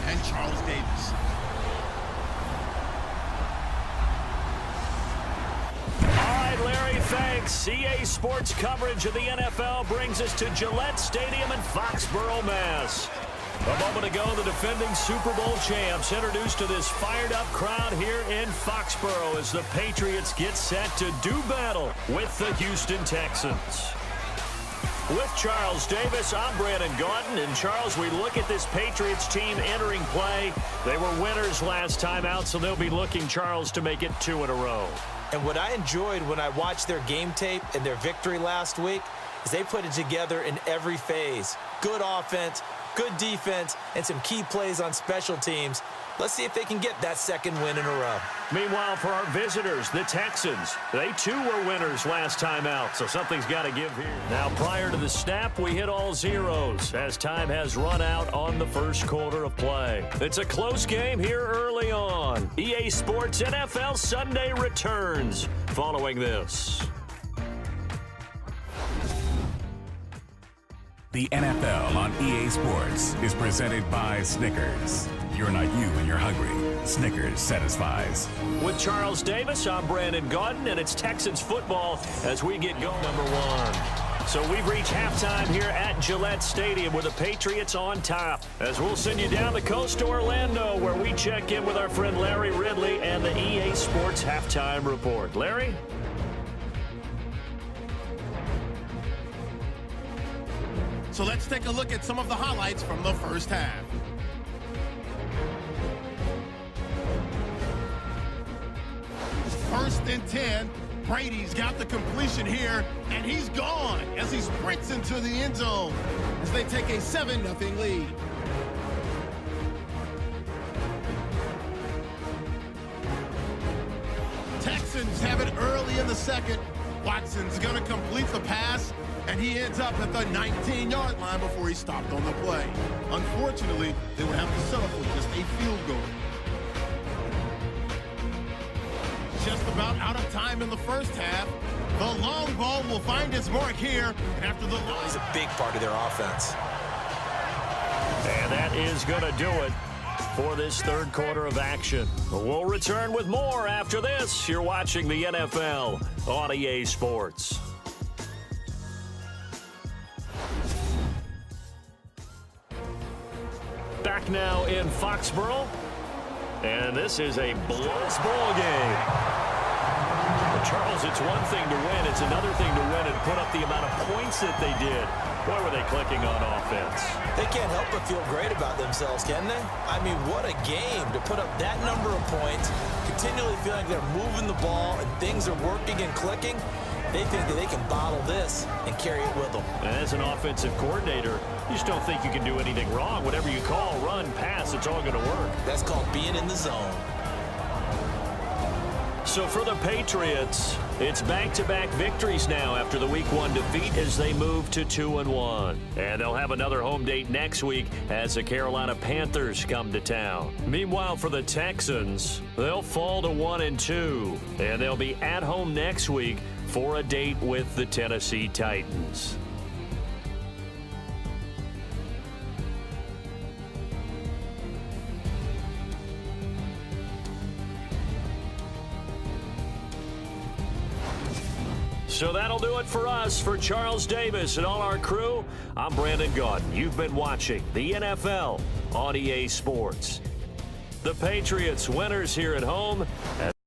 and Charles Davis. All right, Larry, thanks. EA Sports coverage of the NFL brings us to Gillette Stadium in Foxborough, Mass. A moment ago, the defending Super Bowl champs introduced to this fired-up crowd here in Foxborough as the Patriots get set to do battle with the Houston Texans. With Charles Davis, I'm Brandon Gaudin. And, Charles, we look at this Patriots team entering play. They were winners last time out, so they'll be looking, Charles, to make it 2 in a row. And what I enjoyed when I watched their game tape and their victory last week is they put it together in every phase. Good offense, good defense, and some key plays on special teams. Let's see if they can get that second win in a row. Meanwhile, for our visitors, the Texans, they too were winners last time out, so something's got to give here. Now, prior to the snap, we hit all zeros as time has run out on the first quarter of play. It's a close game here early on. EA Sports NFL Sunday returns following this. The NFL on EA Sports is presented by Snickers. You're not you when you're hungry. Snickers satisfies. With Charles Davis, I'm Brandon Gaudin, and it's Texans football as we get going. Number 1. So we've reached halftime here at Gillette Stadium with the Patriots on top. As we'll send you down the coast to Orlando, where we check in with our friend Larry Ridley and the EA Sports Halftime Report. Larry? So let's take a look at some of the highlights from the first half. First and 10. Brady's got the completion here, and he's gone as he sprints into the end zone as they take a 7-0 lead. Texans have it early in the second. Watson's going to complete the pass, and he ends up at the 19-yard line before he stopped on the play. Unfortunately, they would have to settle for just a field goal. Just about out of time in the first half. The long ball will find its mark here, and after the long... He's a big part of their offense. And that is going to do it for this third quarter of action. We'll return with more after this. You're watching the NFL on EA Sports. Back now in Foxborough, and this is a close ball game. But Charles, it's one thing to win, it's another thing to win and put up the amount of points that they did. Boy, were they clicking on offense. They can't help but feel great about themselves, can they? I mean, what a game to put up that number of points, continually feeling like they're moving the ball and things are working and clicking. They think that they can bottle this and carry it with them. And as an offensive coordinator, you just don't think you can do anything wrong. Whatever you call, run, pass, it's all going to work. That's called being in the zone. So for the Patriots, it's back-to-back victories now after the Week 1 defeat as they move to 2-1. And they'll have another home date next week as the Carolina Panthers come to town. Meanwhile, for the Texans, they'll fall to 1-2. And they'll be at home next week for a date with the Tennessee Titans. So that'll do it for us. For Charles Davis and all our crew, I'm Brandon Gaudin. You've been watching the NFL on EA Sports. The Patriots winners here at home.